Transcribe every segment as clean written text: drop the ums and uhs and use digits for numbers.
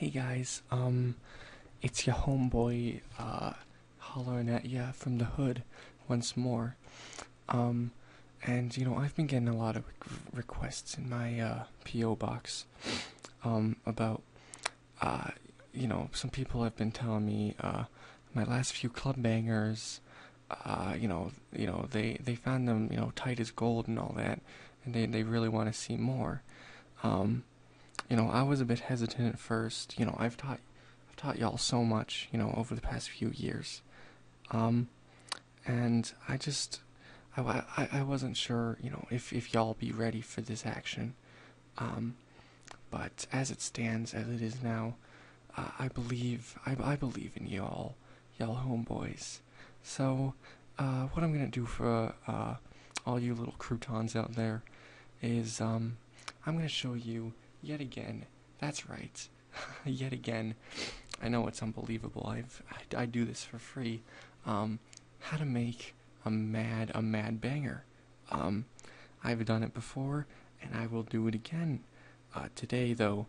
Hey guys, it's your homeboy, hollering at ya from the hood once more. Um, and I've been getting a lot of requests in my, P.O. box, about, uh, some people have been telling me, my last few club bangers, they found them, tight as gold and all that, and they really want to see more. Um, I was a bit hesitant at first. I've taught y'all so much, over the past few years. Um, and I wasn't sure, if y'all be ready for this action. Um, but as it stands, as it is now, I believe in y'all homeboys. So, what I'm gonna do for, all you little croutons out there is, I'm gonna show you yet again. That's right. Yet again. I know it's unbelievable. I do this for free. How to make a mad banger. I've done it before, and I will do it again. Today, though,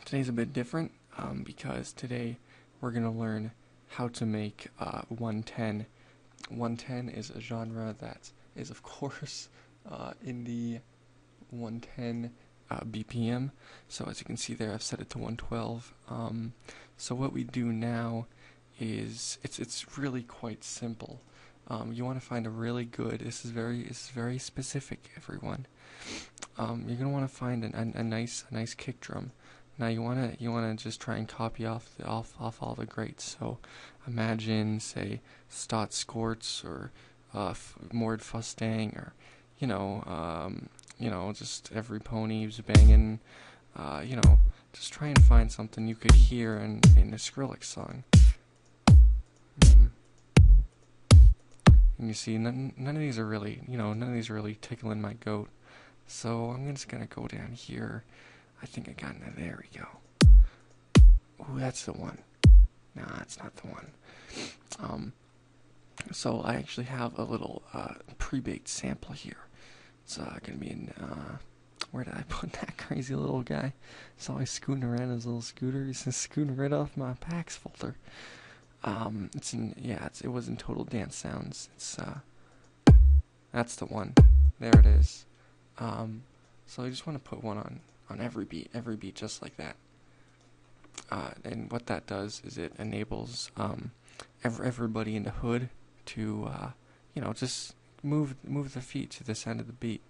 today's a bit different, because today we're gonna learn how to make 110. 110 is a genre that is, of course, in the 110 BPM. So as you can see there, I've set it to 112. So what we do now is it's really quite simple. You want to find a really good. This is very specific, everyone. You're gonna want to find a nice kick drum. Now you wanna just try and copy off all the greats. So imagine, say, Stott Skorts or Mord Fustang, or just every pony's banging. Just try and find something you could hear in a Skrillex song. And you see, none of these are really tickling my goat. So I'm just gonna go down here. I think I got it. There we go. Ooh, that's the one. Nah, it's not the one. So I actually have a little pre-baked sample here. It's gonna be in. Where did I put that crazy little guy? He's always scooting around his little scooter. He's just scooting right off my packs folder. It was in Total Dance Sounds. That's the one. There it is. So I just want to put one on every beat just like that. And what that does is it enables everybody in the hood to just move their feet to the sound of the beat.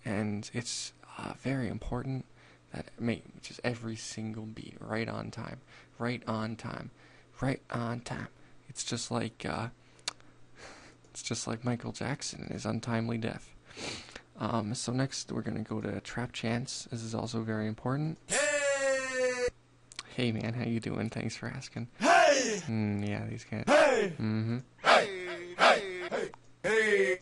And it's very important that make just every single beat right on time. It's just like Michael Jackson and his untimely death. So next we're gonna go to Trap Chance. This is also very important. Hey man, how you doing? Thanks for asking. Hey! Yeah, these guys. Hey! Mm-hmm. Hey! Hey! Hey!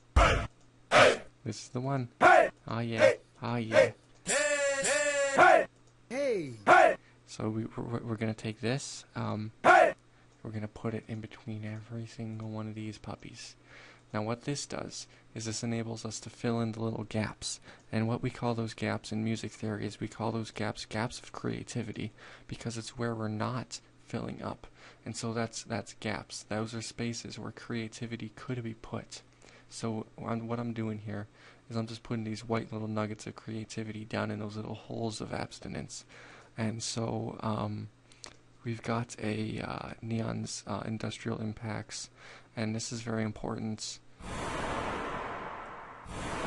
Hey! This is the one. Hey! Oh yeah. Hey! Oh yeah. Hey! Hey! Hey! So we're gonna take this. Hey! We're gonna put it in between every single one of these puppies. Now what this does is this enables us to fill in the little gaps. And what we call those gaps in music theory is we call those gaps of creativity, because it's where we're not filling up. And so that's gaps. Those are spaces where creativity could be put. So what I'm doing here is I'm just putting these white little nuggets of creativity down in those little holes of abstinence. And so we've got a Neon's Industrial Impacts, and this is very important. I'm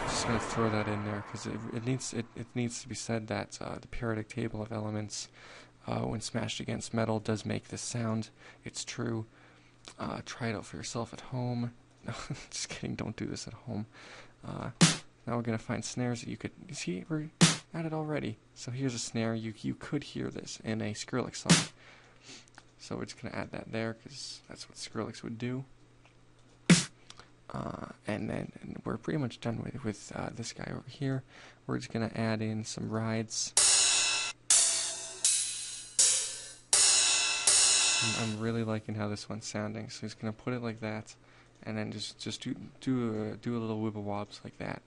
just going to throw that in there because it needs to be said that the periodic table of elements, when smashed against metal, does make this sound. It's true. Try it out for yourself at home. No, just kidding. Don't do this at home. Now we're going to find snares that you could see. We're at it already. So here's a snare. You could hear this in a Skrillex song. So we're just going to add that there because that's what Skrillex would do. And then we're pretty much done with this guy over here. We're just going to add in some rides. I'm really liking how this one's sounding. So he's going to put it like that. And then just do a little wibble wobs like that.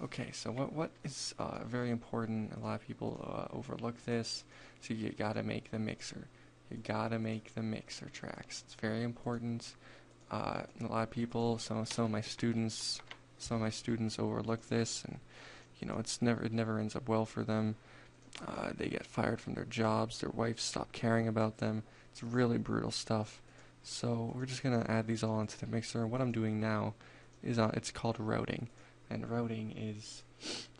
Okay, so what is very important? A lot of people overlook this. So you gotta make the mixer. You gotta make the mixer tracks. It's very important. A lot of people, some of my students, overlook this, and it never ends up well for them. They get fired from their jobs. Their wives stop caring about them. It's really brutal stuff. So we're just gonna add these all into the mixer. And what I'm doing now is it's called routing, and routing is,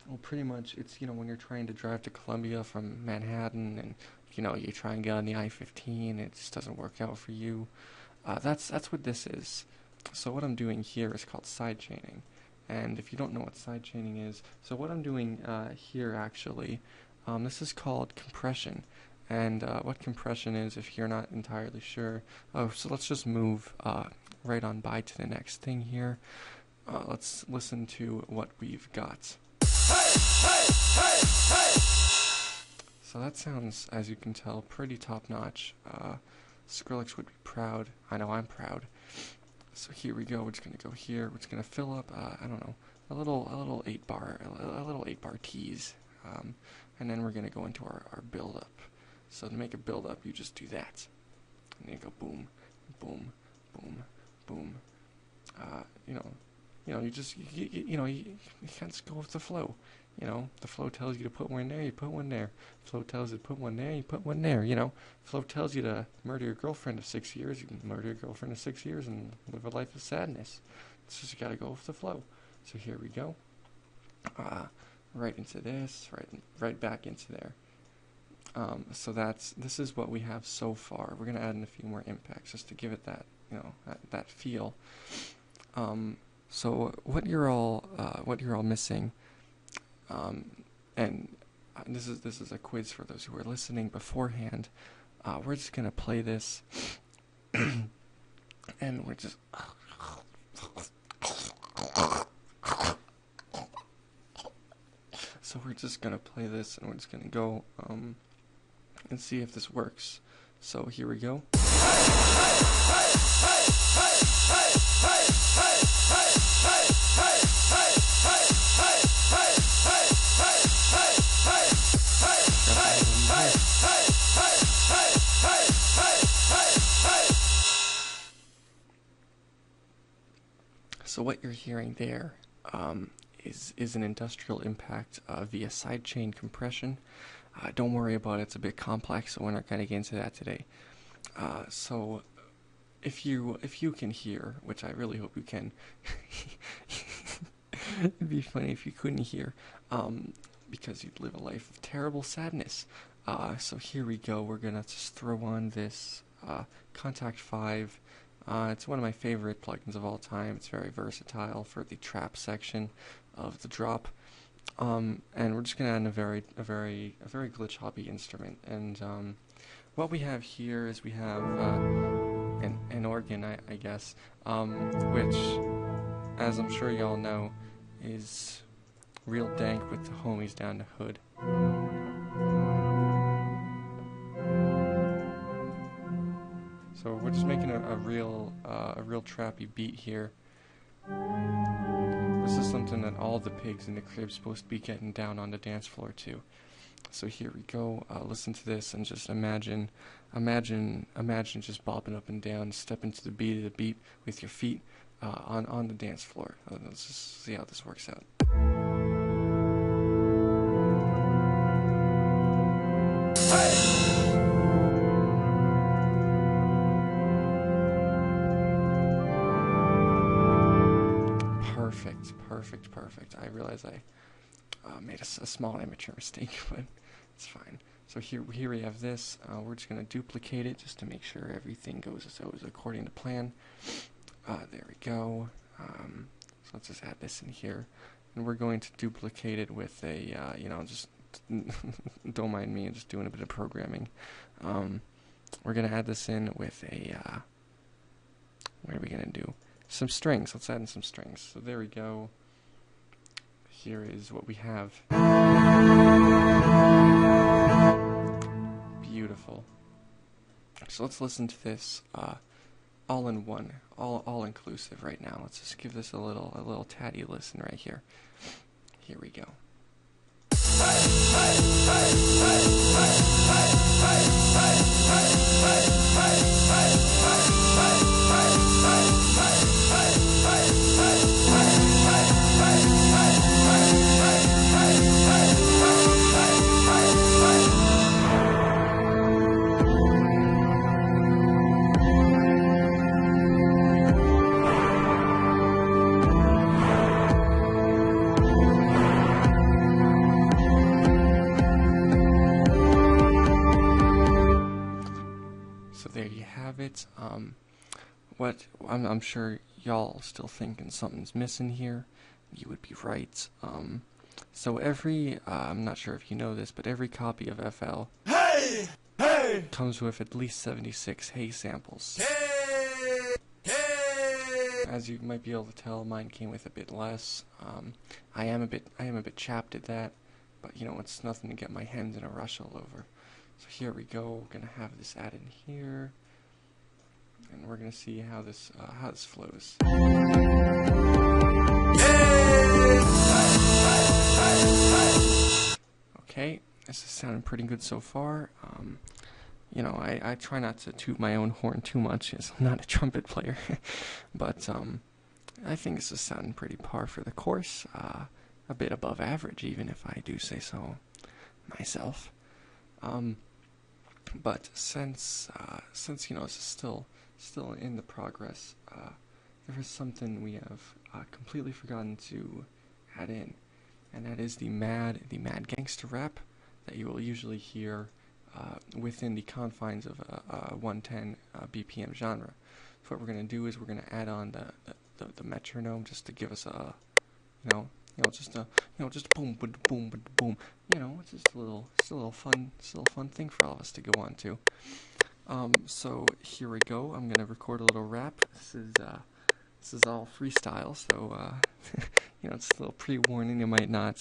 well, pretty much it's when you're trying to drive to Columbia from Manhattan, and you try and get on the I-15, it just doesn't work out for you. That's what this is. So what I'm doing here is called side chaining, and if you don't know what side chaining is, so what I'm doing here actually, this is called compression. And what compression is, if you're not entirely sure, so let's just move right on by to the next thing here. Let's listen to what we've got. So that sounds, as you can tell, pretty top-notch. Skrillex would be proud. I know I'm proud. So here we go. We're just gonna go here. We're just gonna fill up. I don't know, a little 8-bar tease, and then we're gonna go into our build-up. So to make a build-up, you just do that, and then you go boom, boom, boom, boom. You can't just go with the flow. The flow tells you to put one there, you put one there. Flow tells you to put one there, you put one there. Flow tells you to murder your girlfriend of 6 years, you can murder your girlfriend of 6 years and live a life of sadness. It's just you gotta go with the flow. So here we go. Right into this, right back into there. So this is what we have so far. We're gonna add in a few more impacts just to give it that that feel. So what you're all missing, and this is a quiz for those who are listening beforehand. We're just gonna play this, and we're just. So we're just gonna play this, and we're just gonna go and see if this works. So here we go. So what you're hearing there is an industrial impact via sidechain compression. Don't worry about it; it's a bit complex, so we're not going to get into that today. So if you can hear, which I really hope you can, it'd be funny if you couldn't hear, because you'd live a life of terrible sadness. So here we go. We're gonna just throw on this Contact 5. It's one of my favorite plugins of all time. It's very versatile for the trap section of the drop. And we're just gonna add in a very glitch hobby instrument. And what we have here is we have an organ, I guess, which, as I'm sure y'all know, is real dank with the homies down the hood. So we're just making a real trappy beat here. This is something that all the pigs in the crib's supposed to be getting down on the dance floor to. So here we go. Listen to this and just imagine just bopping up and down, step into the beat of the beat with your feet on the dance floor. Let's just see how this works out. Perfect. I realize I made a small amateur mistake, but it's fine. So here we have this. We're just going to duplicate it just to make sure everything goes according to plan. There we go. So let's just add this in here, and we're going to duplicate it with a just don't mind me, just doing a bit of programming. We're going to add this in with a what are we going to do? Some strings. Let's add in some strings. So there we go. Here is what we have. Beautiful. So let's listen to this all in one, all inclusive right now. Let's just give this a little tatty listen right here. here we go. So there you have it. What I'm sure y'all still thinking something's missing here. You would be right. So every I'm not sure if you know this, but every copy of FL comes with at least 76 Hey samples. As you might be able to tell, mine came with a bit less. I am a bit chapped at that, but you know it's nothing to get my hands in a rush all over. So here we go. We're gonna have this add in here, and we're gonna see how this flows. Okay, this is sounding pretty good so far. You know, I try not to toot my own horn too much, as I'm not a trumpet player, but I think this is sounding pretty par for the course. A bit above average, even if I do say so myself. But since you know this is still in the progress, there is something we have completely forgotten to add in, and that is the mad gangster rap that you will usually hear within the confines of a 110 BPM genre. So what we're gonna do is we're gonna add on the metronome just to give us a just boom boom boom boom. You know, it's just a little fun thing for all of us to go on to. So here we go. I'm gonna record a little rap. This is all freestyle, so you know, it's a little pre-warning. You might not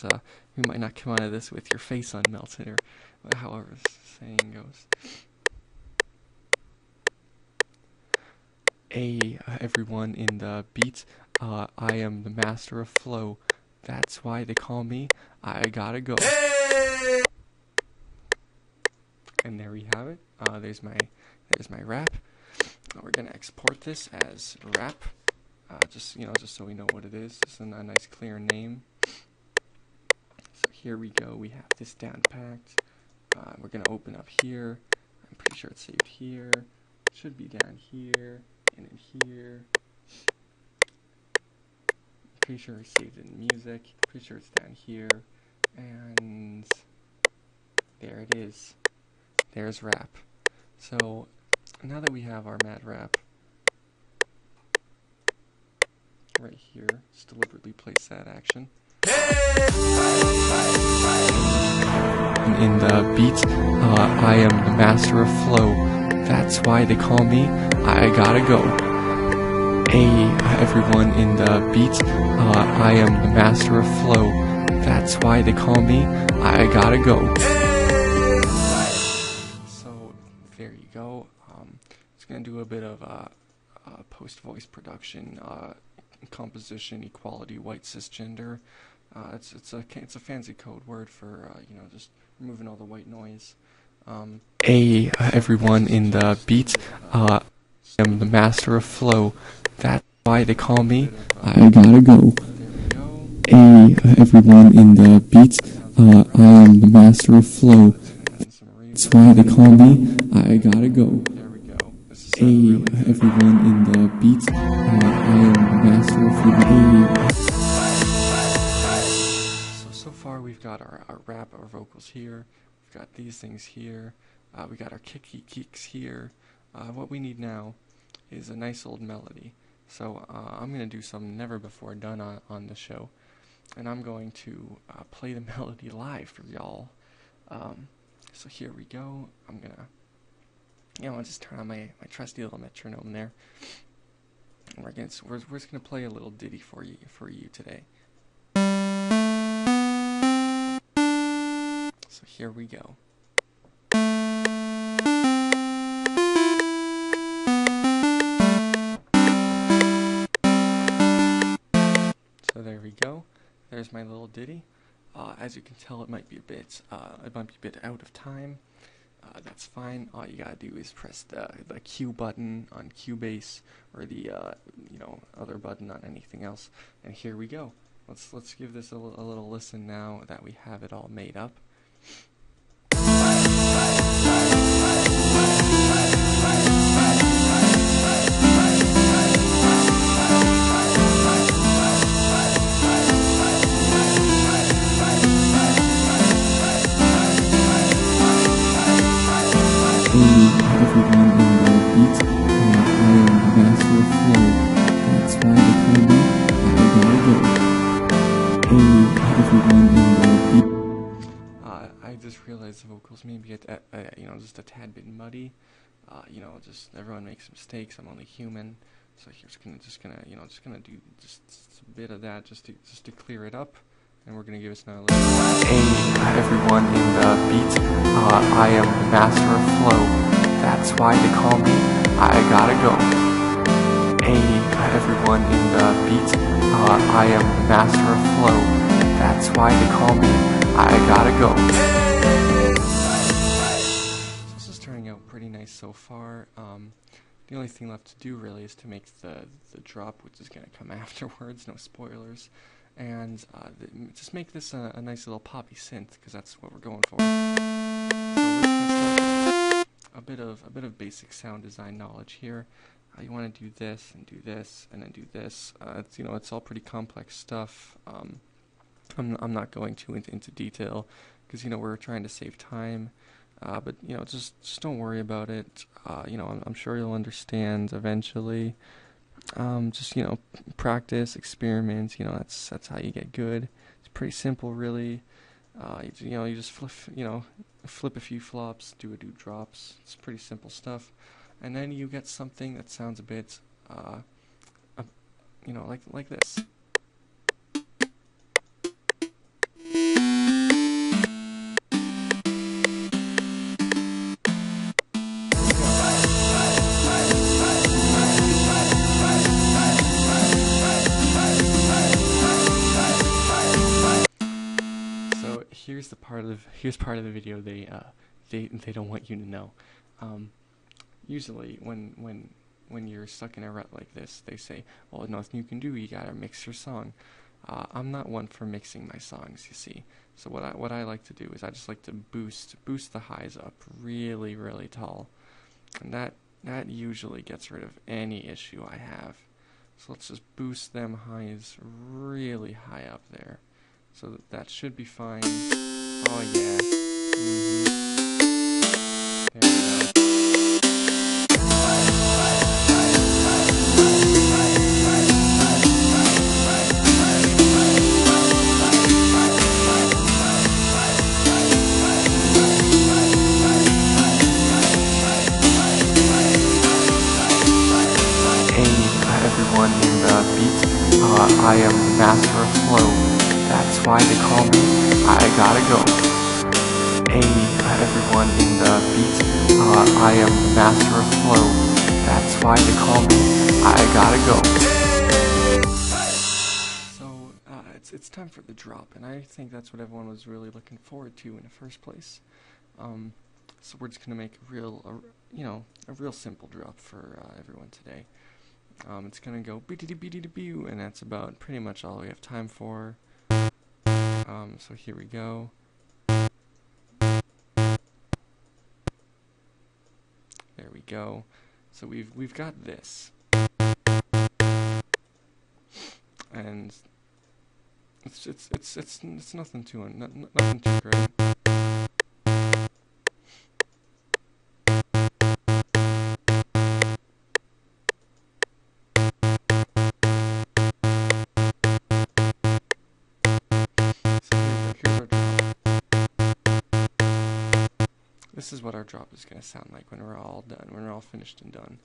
come out of this with your face unmelted, or however the saying goes. Hey, everyone in the beat. I am the master of flow. That's why they call me. I gotta go. And there we have it. There's my rap. We're gonna export this as rap. Just so we know what it is. Just a nice clear name. So here we go. We have this down packed. We're gonna open up here. I'm pretty sure it's saved here. It should be down here and in here. Pretty sure it's saved in music. Pretty sure it's down here. And there it is. There's rap. So now that we have our mad rap right here, just deliberately place that action. In the beat, I am the master of flow. That's why they call me. I gotta go. Hey, everyone in the beat, I am the master of flow. That's why they call me. I gotta go. So there you go. Just gonna do a bit of post-voice production, composition, equality, white cisgender. It's a fancy code word for just removing all the white noise. Hey, everyone in the beat, I am the master of flow. That's why they call me. I gotta go. Hey, everyone in the beat, I am the master of flow. That's why they call me. I gotta go. Hey, everyone in the beat, I am the master of flow. So far we've got our rap, our vocals here. We've got these things here. We got our kicks here. What we need now is a nice old melody. So I'm going to do something never before done on the show. And I'm going to play the melody live for y'all. So here we go. I'm going to, I'll just turn on my trusty little metronome there. And we're just going to play a little ditty for you today. So here we go. So there we go. There's my little ditty. As you can tell, it might be a bit out of time. That's fine. All you gotta do is press the Q button on Cubase, or the other button on anything else. And here we go. Let's give this a little listen now that we have it all made up. Everyone in the beat, I am the master of flow. That's why they call me I gotta go. Everyone in the beat. I just realized the vocals maybe just a tad bit muddy. Just everyone makes mistakes. I'm only human, so here's just gonna do just a bit of that just to clear it up, and we're gonna give us another listen. Everyone in the beat, I am the master of flow. That's why they call me I gotta go. Everyone in the beat, I am the master of flow. That's why they call me I gotta go. So this is turning out pretty nice so far. The only thing left to do really is to make the drop, which is gonna come afterwards. No spoilers. And just make this a nice little poppy synth, because that's what we're going for. So we're just gonna start a bit of basic sound design knowledge here. You want to do this and do this and then do this. It's all pretty complex stuff. I'm not going too into detail, because we're trying to save time. But just don't worry about it. I'm sure you'll understand eventually. Just practice, experiment. That's how you get good. It's pretty simple, really. You just flip a few flops, do drops. It's pretty simple stuff, and then you get something that sounds a bit, like this. Here's part of the video they don't want you to know. Usually when you're stuck in a rut like this, they say, "Well, nothing you can do. You gotta mix your song." I'm not one for mixing my songs, you see. So what I like to do is I just like to boost the highs up really, really tall, and that usually gets rid of any issue I have. So let's just boost them highs really high up there. So that should be fine. Oh yeah. There we go. Everyone in the beat, I am the master of flow. That's why they call me I gotta go. Everyone in the beat, I am the master of flow. That's why they call me I gotta go. So it's time for the drop, and I think that's what everyone was really looking forward to in the first place. So we're just gonna make a real simple drop for everyone today. It's gonna go beep-de-beep-de-beep, and that's about pretty much all we have time for. So here we go. There we go. So we've got this, and it's nothing too nothing too great. This is what our drop is going to sound like when we're all done, when we're all finished and done.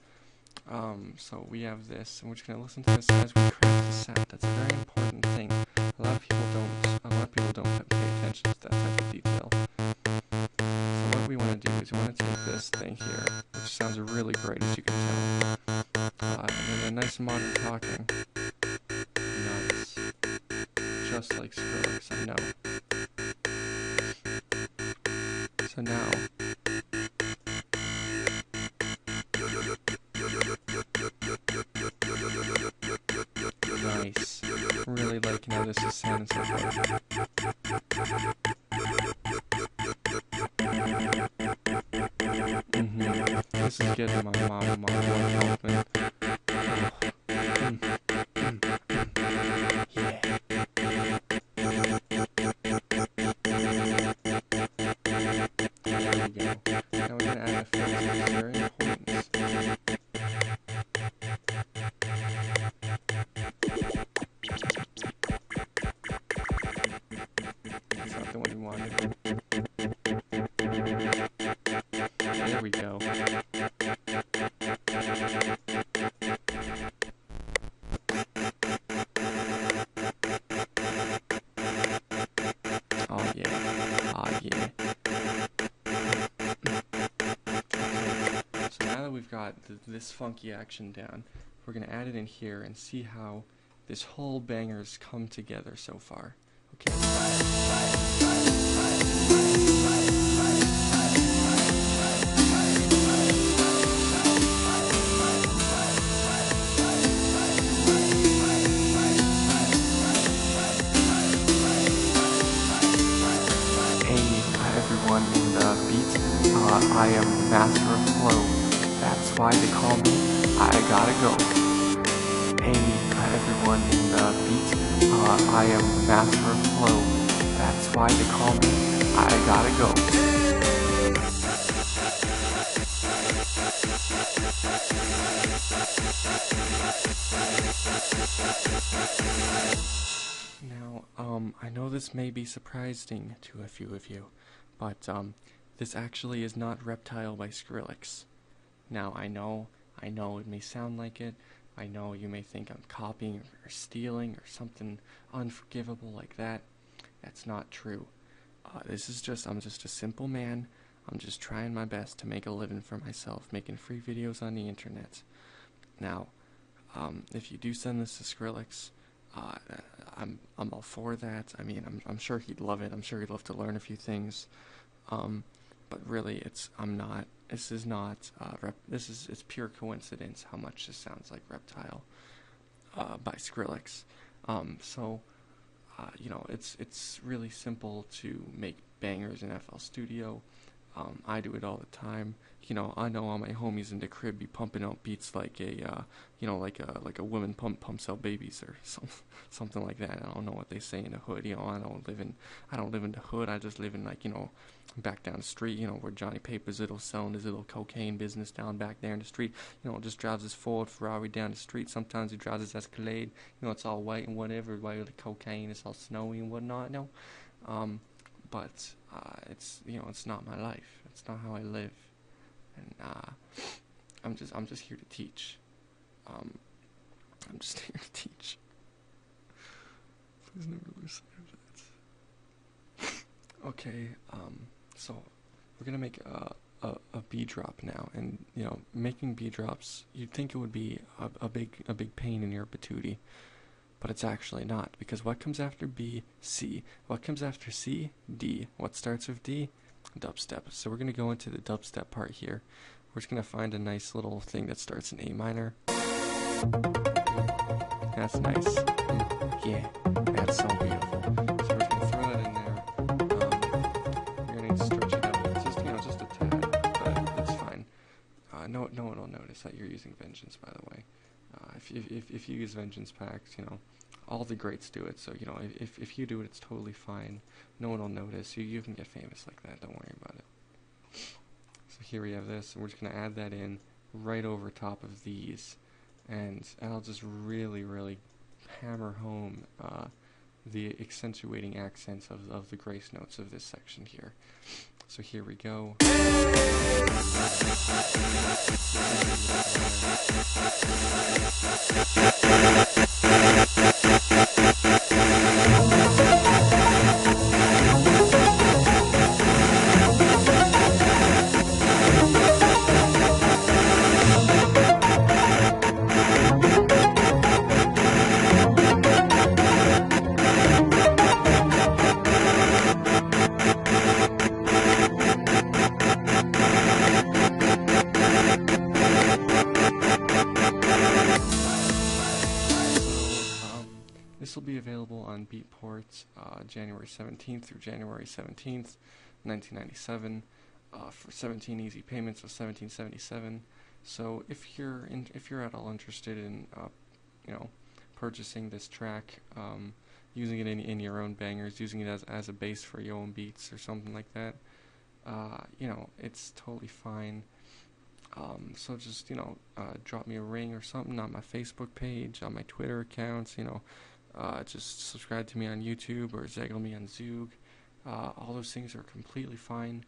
So we have this, and we're just going to listen to this as we craft the sound. That's a very important thing. A lot of people don't pay attention to that type of detail. So what we want to do is we want to take this thing here, which sounds really great, as you can tell, and then a nice modern talking. Nice. Just like Skrillex, I know. So now, nice. Really liking how this is sounding so far. This is getting my blood pumping. Yeah. There we go. Now we're gonna add effects, which is very important. That's not the one we wanted. There we go. Oh yeah. Oh yeah. So now that we've got this funky action down, we're going to add it in here and see how this whole banger's come together so far. Okay. Everyone in the beat, I am the master of flow. That's why they call me I Gotta Go. Hey, everyone in the beat, I am the master of flow. That's why they call me I Gotta Go. Now, I know this may be surprising to a few of you, but this actually is not Reptile by Skrillex. Now, I know it may sound like it. I know you may think I'm copying or stealing or something unforgivable like that. That's not true. I'm just a simple man. I'm just trying my best to make a living for myself, making free videos on the internet. Now, if you do send this to Skrillex, I'm all for that. I mean, I'm sure he'd love it. I'm sure he'd love to learn a few things. But really, it's pure coincidence how much this sounds like Reptile by Skrillex. It's really simple to make bangers in FL Studio. I do it all the time. I know all my homies in the crib be pumping out beats like like a woman pumps out babies or something like that. I don't know what they say in the hood. I don't live in the hood. I just live in back down the street. Where Johnny Papers selling his little cocaine business down back there in the street. Just drives his Ford Ferrari down the street. Sometimes he drives his Escalade. It's all white and whatever. White with the cocaine. It's all snowy and whatnot. But it's not my life. It's not how I live, and I'm just here to teach. I'm just here to teach. Please never lose sight of that. Okay, so we're gonna make a B drop now, and making B drops, you'd think it would be a big pain in your patootie. But it's actually not, because what comes after B? C. What comes after C? D. What starts with D? Dubstep. So we're going to go into the dubstep part here. We're just going to find a nice little thing that starts in A minor. That's nice. Yeah, that's so beautiful. So we're just going to throw that in there. We're going to stretch it out. It's just a tad, but it's fine. No one will notice that you're using Vengeance, by the way. If you use Vengeance packs, all the greats do it. So if you do it, it's totally fine. No one will notice. You can get famous like that. Don't worry about it. So here we have this, and we're just gonna add that in right over top of these, and I'll just really hammer home the accentuating accents of the grace notes of this section here. So here we go. this will be available on Beatport January 17th through January 17th, 1997, for 17 easy payments of $17.77. So if you're at all interested in purchasing this track, using it in your own bangers, using it as a base for your own beats or something like that, it's totally fine. So just drop me a ring or something on my Facebook page, on my Twitter accounts. Just subscribe to me on YouTube or Zeggle me on Zoog. All those things are completely fine.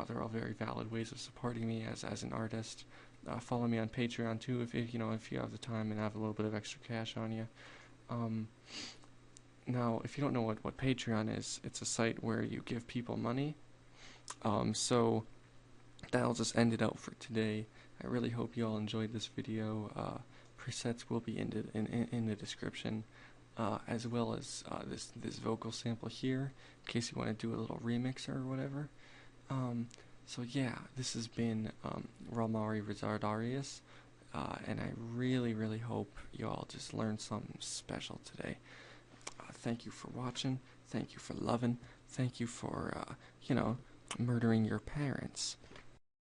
They're all very valid ways of supporting me as an artist. Follow me on Patreon too if you have the time and have a little bit of extra cash on you. Now, if you don't know what Patreon is, it's a site where you give people money. So that'll just end it out for today. I really hope you all enjoyed this video. Presets will be in the description, as well as this vocal sample here, in case you want to do a little remix or whatever. So yeah, this has been Ramari Rizardarius, and I really hope you all just learned something special today. Thank you for watching. Thank you for loving. Thank you for murdering your parents.